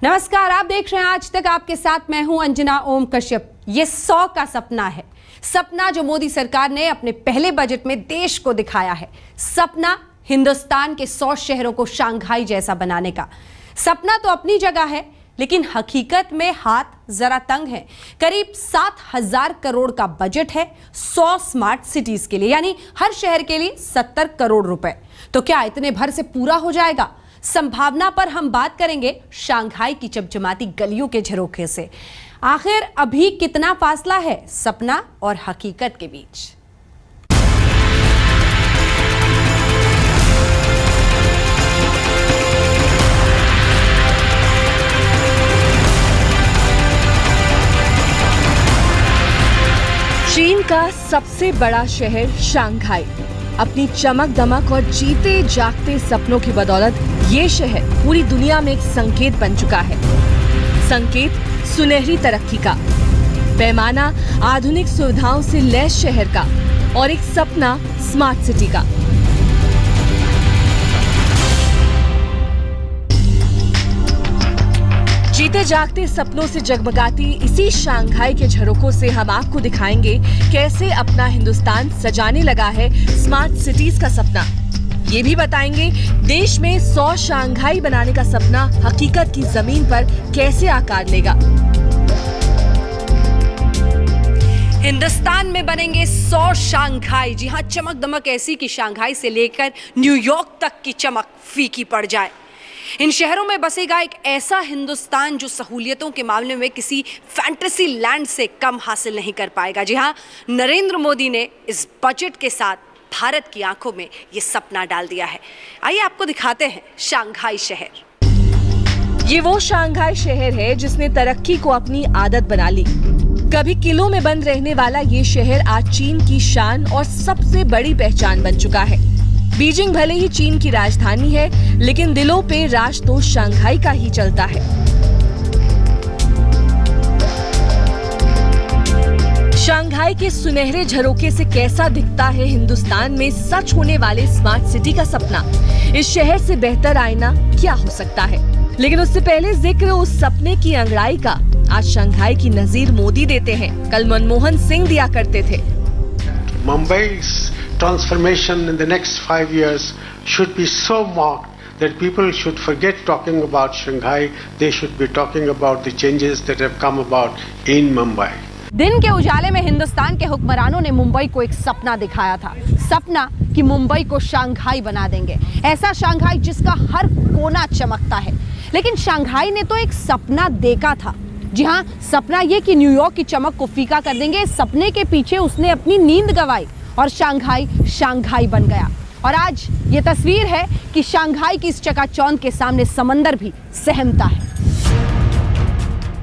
नमस्कार, आप देख रहे हैं आज तक। आपके साथ मैं हूं अंजना ओम कश्यप। ये 100 का सपना है, सपना जो मोदी सरकार ने अपने पहले बजट में देश को दिखाया है। सपना हिंदुस्तान के 100 शहरों को शंघाई जैसा बनाने का। सपना तो अपनी जगह है, लेकिन हकीकत में हाथ जरा तंग है। करीब 7,000 करोड़ का बजट है 100 स्मार्ट सिटीज के लिए, यानी हर शहर के लिए 70 करोड़ रुपए। तो क्या इतने भर से पूरा हो जाएगा? संभावना पर हम बात करेंगे शंघाई की चमचमाती गलियों के झरोखे से। आखिर अभी कितना फासला है सपना और हकीकत के बीच? चीन का सबसे बड़ा शहर शंघाई अपनी चमक दमक और जीते जागते सपनों की बदौलत ये शहर पूरी दुनिया में एक संकेत बन चुका है। संकेत सुनहरी तरक्की का, पैमाना आधुनिक सुविधाओं से लैस शहर का और एक सपना स्मार्ट सिटी का। जीते जागते सपनों से जगमगाती इसी शंघाई के झरोखों से हम आपको दिखाएंगे कैसे अपना हिंदुस्तान सजाने लगा है स्मार्ट सिटीज का सपना। ये भी बताएंगे देश में 100 शंघाई बनाने का सपना हकीकत की जमीन पर कैसे आकार लेगा। हिंदुस्तान में बनेंगे 100 शंघाई। जी हां, चमक दमक ऐसी कि शंघाई से लेकर न्यूयॉर्क तक की चमक फीकी पड़ जाए। इन शहरों में बसेगा एक ऐसा हिंदुस्तान जो सहूलियतों के मामले में किसी फैंटेसी लैंड से कम हासिल नहीं कर पाएगा। जी हां, नरेंद्र मोदी ने इस बजट के साथ भारत की आंखों में ये सपना डाल दिया है। आइए आपको दिखाते हैं शंघाई शहर। ये वो शंघाई शहर है जिसने तरक्की को अपनी आदत बना ली। कभी किलों में बंद रहने वाला ये शहर आज चीन की शान और सबसे बड़ी पहचान बन चुका है। बीजिंग भले ही चीन की राजधानी है, लेकिन दिलों पे राज तो शंघाई का ही चलता है। शंघाई के सुनहरे झरोखे से कैसा दिखता है हिंदुस्तान में सच होने वाले स्मार्ट सिटी का सपना? इस शहर से बेहतर आईना क्या हो सकता है? लेकिन उससे पहले जिक्र उस सपने की अंगड़ाई का। आज शंघाई की नजीर मोदी देते हैं, कल मनमोहन सिंह दिया करते थे। Mumbai's transformation in the next 5 years should be so marked that people should forget talking about Shanghai. They should be talking about the changes that have come about in Mumbai. दिन के उजाले में हिंदुस्तान के हुक्मरानों ने मुंबई को एक सपना दिखाया था। सपना कि मुंबई को शंघाई बना देंगे, ऐसा शंघाई जिसका हर कोना चमकता है। लेकिन शंघाई ने तो एक सपना देखा था। जी हाँ, सपना ये कि न्यूयॉर्क की चमक को फीका कर देंगे। सपने के पीछे उसने अपनी नींद गंवाई और शंघाई शंघाई बन गया। और आज ये तस्वीर है कि शंघाई की इस चकाचौंध के सामने समंदर भी सहमता है।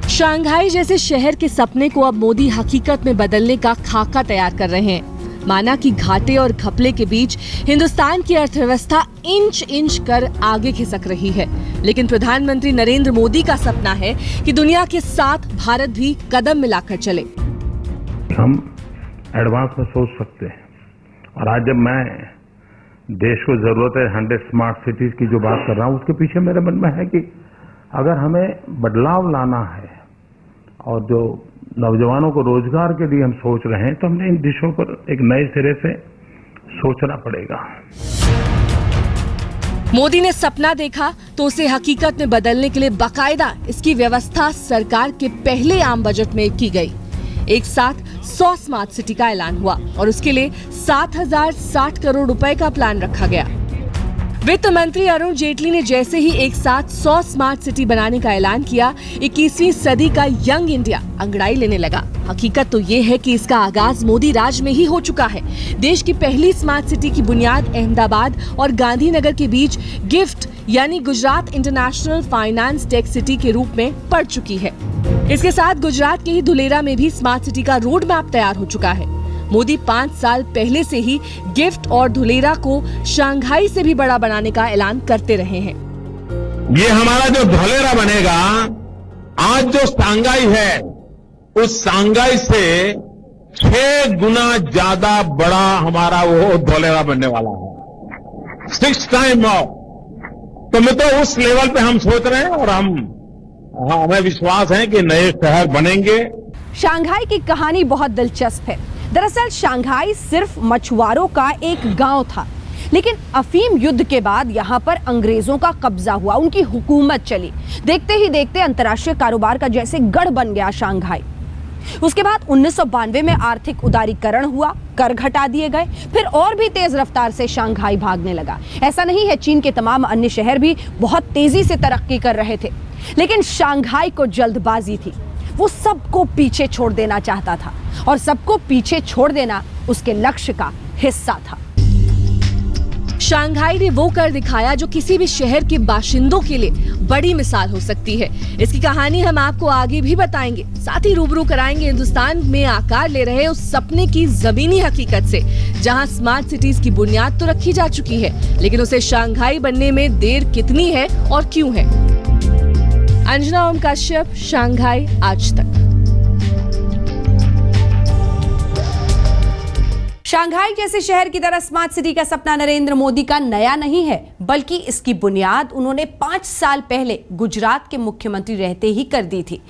शंघाई जैसे शहर के सपने को अब मोदी हकीकत में बदलने का खाका तैयार कर रहे हैं। माना कि घाटे और घपले के बीच हिंदुस्तान की अर्थव्यवस्था इंच इंच कर आगे खिसक रही है, लेकिन प्रधानमंत्री नरेंद्र मोदी का सपना है कि दुनिया के साथ भारत भी कदम मिलाकर चले। हम एडवांस में सोच सकते हैं। और आज जब मैं देश को जरूरत है 100 स्मार्ट सिटीज की जो बात कर रहा हूं, उसके पीछे मेरे मन में है कि अगर हमें बदलाव लाना है और जो नौजवानों को रोजगार के लिए हम सोच रहे हैं, तो हमने इन दिशों पर एक नए सिरे से सोचना पड़ेगा। मोदी ने सपना देखा तो उसे हकीकत में बदलने के लिए बाकायदा इसकी व्यवस्था सरकार के पहले आम बजट में की गई। एक साथ 100 स्मार्ट सिटी का ऐलान हुआ और उसके लिए 7,060 करोड़ रुपए का प्लान रखा गया। वित्त मंत्री अरुण जेटली ने जैसे ही एक साथ 100 स्मार्ट सिटी बनाने का ऐलान किया, 21वीं सदी का यंग इंडिया अंगड़ाई लेने लगा। हकीकत तो ये है कि इसका आगाज मोदी राज में ही हो चुका है। देश की पहली स्मार्ट सिटी की बुनियाद अहमदाबाद और गांधीनगर के बीच गिफ्ट यानी Gujarat international finance tech city के रूप में पड़ चुकी है। इसके साथ गुजरात के ही धुलेरा में भी स्मार्ट सिटी का रोड मैप तैयार हो चुका है। मोदी 5 साल पहले से ही गिफ्ट और धुलेरा को शंघाई से भी बड़ा बनाने का ऐलान करते रहे हैं। ये हमारा जो धुलेरा बनेगा, आज जो शंघाई है, उस शंघाई से 6 गुना ज्यादा बड़ा हमारा वो धुलेरा बनने वाला है। 6 टाइम ऑफ। तो मैं तो उस लेवल पे हम सोच रहे हैं और हम हमें विश्वास है कि नए शहर बनेंगे। शंघाई की कहानी बहुत दिलचस्प है। दरअसल शंघाई सिर्फ मछुआरों का एक गांव था, लेकिन अफीम युद्ध के बाद यहाँ पर अंग्रेजों का कब्जा हुआ, उनकी हुकूमत चली। देखते ही देखते अंतर्राष्ट्रीय कारोबार का जैसे गढ़ बन गया शंघाई। उसके बाद 1992 में आर्थिक उदारीकरण हुआ, कर घटा दिए गए, फिर और भी तेज रफ्तार से शंघाई भागने लगा। ऐसा नहीं है, चीन के तमाम अन्य शहर भी बहुत तेजी से तरक्की कर रहे थे, लेकिन शंघाई को जल्दबाजी थी। वो सबको पीछे छोड़ देना चाहता था, और सबको पीछे छोड़ देना उसके लक्ष्य का हिस्सा था। शंघाई ने वो कर दिखाया जो किसी भी शहर के बाशिंदों के लिए बड़ी मिसाल हो सकती है। इसकी कहानी हम आपको आगे भी बताएंगे, साथ ही रूबरू कराएंगे हिंदुस्तान में आकार ले रहे उस सपने की जमीनी हकीकत से, जहां स्मार्ट सिटीज की बुनियाद तो रखी जा चुकी है, लेकिन उसे शंघाई बनने में देर कितनी है और क्यों है। अंजना ओम कश्यप, शंघाई आज तक। शंघाई जैसे शहर की तरह स्मार्ट सिटी का सपना नरेंद्र मोदी का नया नहीं है, बल्कि इसकी बुनियाद उन्होंने 5 साल पहले गुजरात के मुख्यमंत्री रहते ही कर दी थी।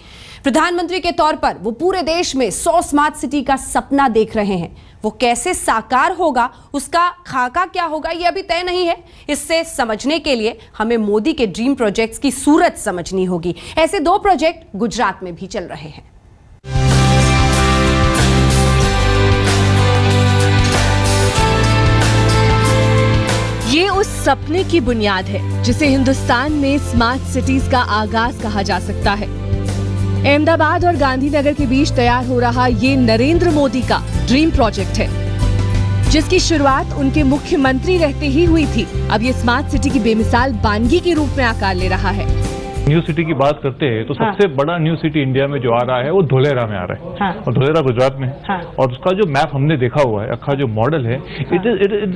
प्रधानमंत्री के तौर पर वो पूरे देश में 100 स्मार्ट सिटी का सपना देख रहे हैं। वो कैसे साकार होगा, उसका खाका क्या होगा, ये अभी तय नहीं है। इससे समझने के लिए हमें मोदी के ड्रीम प्रोजेक्ट्स की सूरत समझनी होगी। ऐसे 2 प्रोजेक्ट गुजरात में भी चल रहे हैं। ये उस सपने की बुनियाद है जिसे हिंदुस्तान में स्मार्ट सिटीज का आगाज कहा जा सकता है। अहमदाबाद और गांधीनगर के बीच तैयार हो रहा ये नरेंद्र मोदी का ड्रीम प्रोजेक्ट है, जिसकी शुरुआत उनके मुख्यमंत्री रहते ही हुई थी। अब ये स्मार्ट सिटी की बेमिसाल बानगी के रूप में आकार ले रहा है। न्यू सिटी की बात करते हैं तो सबसे बड़ा न्यू सिटी इंडिया में जो आ रहा है वो धोलेरा में आ रहा है, और धोलेरा गुजरात में है। और उसका जो मैप हमने देखा हुआ है, अखा जो मॉडल है, it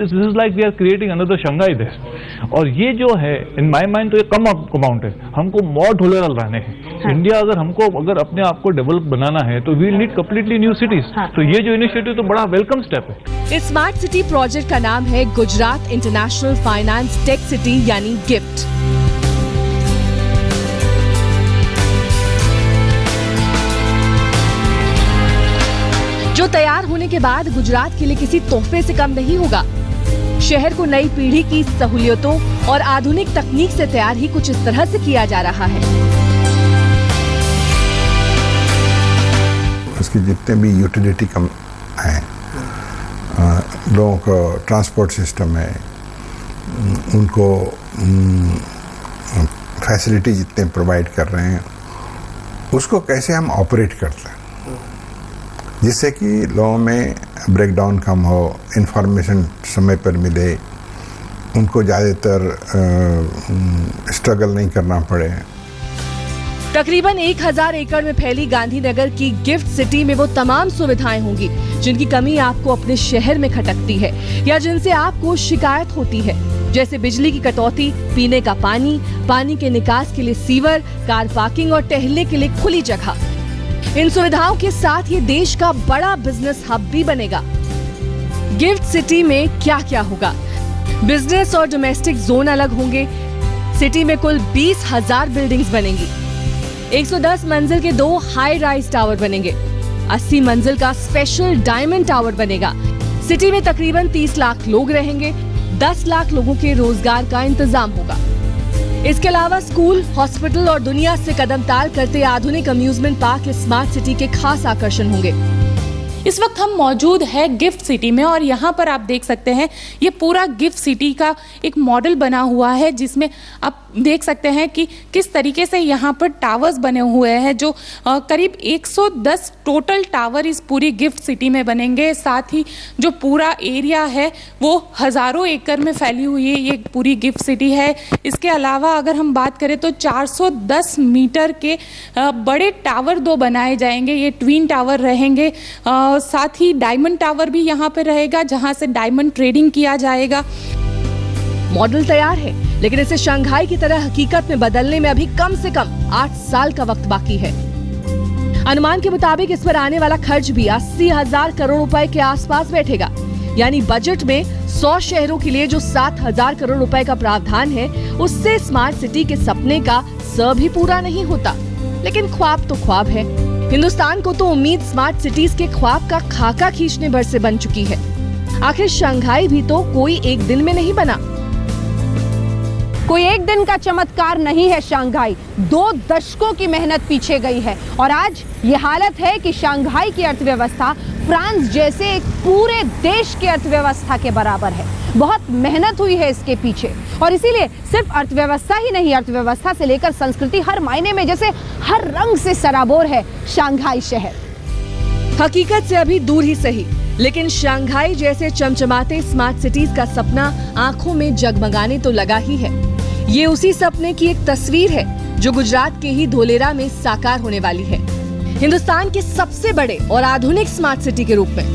is like we are creating another Shanghai देश। और ये जो है इन माय माइंड तो ये कम अमाउंट है, हमको मोर धोलेरा लाने हैं। इंडिया अगर अपने आप को डेवलप बनाना है तो we need completely new cities. तो ये जो इनिशिएटिव तो बड़ा वेलकम स्टेप है। इस स्मार्ट सिटी प्रोजेक्ट का नाम है Gujarat international finance tech city यानी गिफ्ट। जो तैयार होने के बाद गुजरात के लिए किसी तोहफे से कम नहीं होगा। शहर को नई पीढ़ी की सहूलियतों और आधुनिक तकनीक से तैयार ही कुछ इस तरह से किया जा रहा है। उसकी जितने भी यूटिलिटी कम है, लोगों को ट्रांसपोर्ट सिस्टम है, उनको फैसिलिटी जितने प्रोवाइड कर रहे हैं, उसको कैसे हम ऑपरेट करते हैं जिससे कि लोगों में ब्रेकडाउन कम हो, इंफॉर्मेशन समय पर मिले, उनको ज़्यादातर स्ट्रगल नहीं करना पड़े। तकरीबन 1000 एकड़ में फैली गांधीनगर की गिफ्ट सिटी में वो तमाम सुविधाएं होंगी जिनकी कमी आपको अपने शहर में खटकती है या जिनसे आपको शिकायत होती है, जैसे बिजली की कटौती, पीने का पानी, पानी के निकास के लिए सीवर, कार पार्किंग और टहलने के लिए खुली जगह। इन सुविधाओं के साथ ये देश का बड़ा बिजनेस हब भी बनेगा। गिफ्ट सिटी में क्या क्या होगा? बिजनेस और डोमेस्टिक जोन अलग होंगे। सिटी में कुल 20,000 बिल्डिंग्स बनेंगी। 110 मंजिल के 2 हाई राइज टावर बनेंगे। 80 मंजिल का स्पेशल डायमंड टावर बनेगा। सिटी में तकरीबन 30 लाख लोग रहेंगे। 10 लाख लोगों के रोजगार का इंतजाम होगा। इसके अलावा स्कूल, हॉस्पिटल और दुनिया से कदम ताल करते आधुनिक अम्यूजमेंट पार्क इस स्मार्ट सिटी के खास आकर्षण होंगे। इस वक्त हम मौजूद है गिफ्ट सिटी में, और यहाँ पर आप देख सकते हैं ये पूरा गिफ्ट सिटी का एक मॉडल बना हुआ है, जिसमें आप देख सकते हैं कि किस तरीके से यहाँ पर टावर्स बने हुए हैं, जो करीब 110 टोटल टावर इस पूरी गिफ्ट सिटी में बनेंगे। साथ ही जो पूरा एरिया है वो हज़ारों एकड़ में फैली हुई है, ये पूरी गिफ्ट सिटी है। इसके अलावा अगर हम बात करें तो 410 मीटर के बड़े टावर 2 बनाए जाएंगे, ये ट्विन टावर रहेंगे। साथ ही डायमंड टावर भी यहाँ पे रहेगा, जहाँ से डायमंड ट्रेडिंग किया जाएगा। मॉडल तैयार है, लेकिन इसे शंघाई की तरह हकीकत में बदलने में अभी कम से कम 8 साल का वक्त बाकी है। अनुमान के मुताबिक इस पर आने वाला खर्च भी 80,000 करोड़ रुपए के आसपास बैठेगा। यानी बजट में 100 शहरों के लिए जो 7,000 करोड़ रुपए का प्रावधान है, उससे स्मार्ट सिटी के सपने का स भी पूरा नहीं होता। लेकिन ख्वाब तो ख्वाब है। हिंदुस्तान को तो उम्मीद स्मार्ट सिटीज के ख्वाब का खाका खींचने भर से बन चुकी है। आखिर शंघाई भी तो कोई एक दिन में नहीं बना। कोई एक दिन का चमत्कार नहीं है शंघाई, 2 दशकों की मेहनत पीछे गई है और आज ये हालत है कि शंघाई की अर्थव्यवस्था फ्रांस जैसे एक पूरे देश की अर्थव्यवस्था के बराबर है। बहुत मेहनत हुई है इसके पीछे और इसीलिए सिर्फ अर्थव्यवस्था ही नहीं, अर्थव्यवस्था से लेकर संस्कृति हर मायने में जैसे हर रंग से सराबोर है शंघाई शहर। हकीकत से अभी दूर ही सही, लेकिन शंघाई जैसे चमचमाते स्मार्ट सिटीज का सपना आंखों में जगमगाने तो लगा ही है। ये उसी सपने की एक तस्वीर है जो गुजरात के ही धोलेरा में साकार होने वाली है, हिंदुस्तान के सबसे बड़े और आधुनिक स्मार्ट सिटी के रूप में।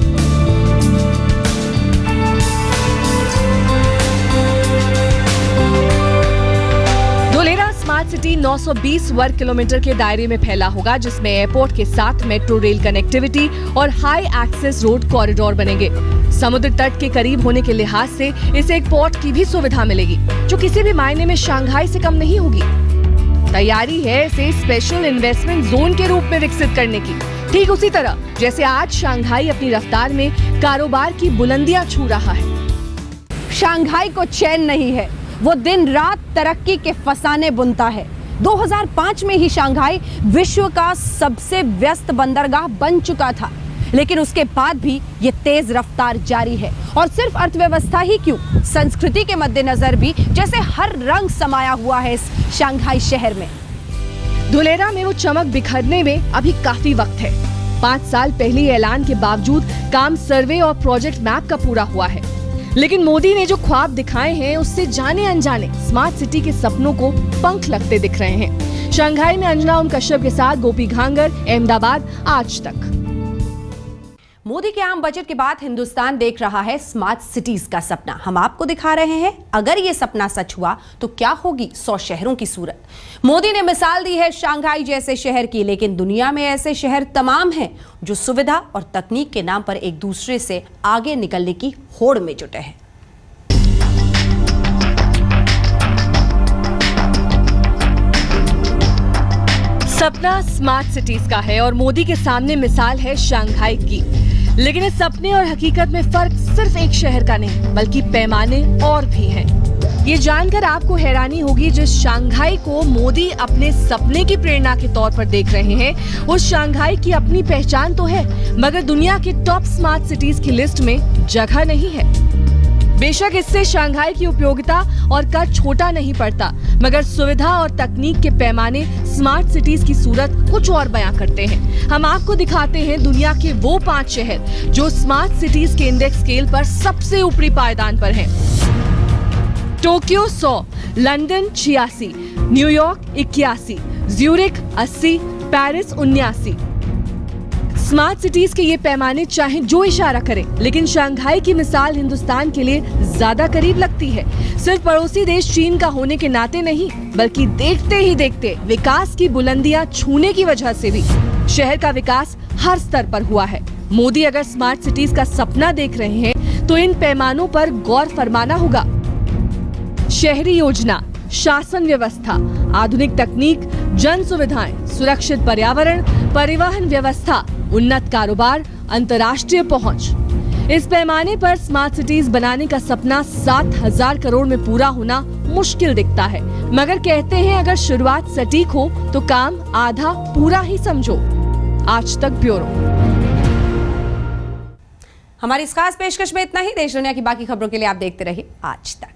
धोलेरा स्मार्ट सिटी 920 वर्ग किलोमीटर के दायरे में फैला होगा, जिसमें एयरपोर्ट के साथ मेट्रो रेल कनेक्टिविटी और हाई एक्सेस रोड कॉरिडोर बनेंगे। समुद्र तट के करीब होने के लिहाज से इसे एक पोर्ट की भी सुविधा मिलेगी, जो किसी भी मायने में शंघाई से कम नहीं होगी। तैयारी है इसे स्पेशल इन्वेस्टमेंट जोन के रूप में विकसित करने की, ठीक उसी तरह जैसे आज शंघाई अपनी रफ्तार में कारोबार की बुलंदियां छू रहा है। शंघाई को चैन नहीं है, वो दिन रात तरक्की के फसाने बुनता है। 2005 में ही शंघाई विश्व का सबसे व्यस्त बंदरगाह बन चुका था, लेकिन उसके बाद भी ये तेज रफ्तार जारी है और सिर्फ अर्थव्यवस्था ही क्यों, संस्कृति के मद्देनजर भी जैसे हर रंग समाया हुआ है इस शंघाई शहर में। धोलेरा में वो चमक बिखरने में अभी काफी वक्त है। 5 साल पहले ऐलान के बावजूद काम सर्वे और प्रोजेक्ट मैप का पूरा हुआ है, लेकिन मोदी ने जो ख्वाब दिखाए हैं उससे जाने अनजाने स्मार्ट सिटी के सपनों को पंख लगते दिख रहे हैं। शंघाई में अंजना ओम कश्यप के साथ गोपी घांगर, अहमदाबाद, आज तक। मोदी के आम बजट के बाद हिंदुस्तान देख रहा है स्मार्ट सिटीज का सपना। हम आपको दिखा रहे हैं अगर ये सपना सच हुआ तो क्या होगी 100 शहरों की सूरत। मोदी ने मिसाल दी है शंघाई जैसे शहर की, लेकिन दुनिया में ऐसे शहर तमाम हैं जो सुविधा और तकनीक के नाम पर एक दूसरे से आगे निकलने की होड़ में जुटे हैं। सपना स्मार्ट सिटीज का है और मोदी के सामने मिसाल है शंघाई की, लेकिन इस सपने और हकीकत में फर्क सिर्फ एक शहर का नहीं बल्कि पैमाने और भी हैं। ये जानकर आपको हैरानी होगी, जिस शंघाई को मोदी अपने सपने की प्रेरणा के तौर पर देख रहे हैं, उस शंघाई की अपनी पहचान तो है, मगर दुनिया के टॉप स्मार्ट सिटीज की लिस्ट में जगह नहीं है। बेशक इससे शंघाई की उपयोगिता और कद छोटा नहीं पड़ता, मगर सुविधा और तकनीक के पैमाने स्मार्ट सिटीज की सूरत कुछ और बयां करते हैं। हम आपको दिखाते हैं दुनिया के वो 5 शहर जो स्मार्ट सिटीज के इंडेक्स स्केल पर सबसे ऊपरी पायदान पर हैं। Tokyo 100, London 86, New York 81, Zurich 80, Paris 79। Smart cities के ये पैमाने चाहे जो इशारा करें, लेकिन शंघाई की मिसाल हिंदुस्तान के लिए ज्यादा करीब लगती है। सिर्फ पड़ोसी देश चीन का होने के नाते नहीं, बल्कि देखते ही देखते विकास की बुलंदियां छूने की वजह से भी शहर का विकास हर स्तर पर हुआ है। मोदी अगर स्मार्ट सिटीज का सपना देख रहे हैं तो इन पैमानों पर गौर फरमाना होगा। शहरी योजना, शासन व्यवस्था, आधुनिक तकनीक, जन सुविधाएं, सुरक्षित पर्यावरण, परिवहन व्यवस्था, उन्नत कारोबार, अंतर्राष्ट्रीय पहुंच। इस पैमाने पर स्मार्ट सिटीज बनाने का सपना 7,000 करोड़ में पूरा होना मुश्किल दिखता है, मगर कहते हैं अगर शुरुआत सटीक हो तो काम आधा पूरा ही समझो। आज तक ब्यूरो। हमारी इस खास पेशकश में इतना ही। देश दुनिया की बाकी खबरों के लिए आप देखते रहिए आज तक।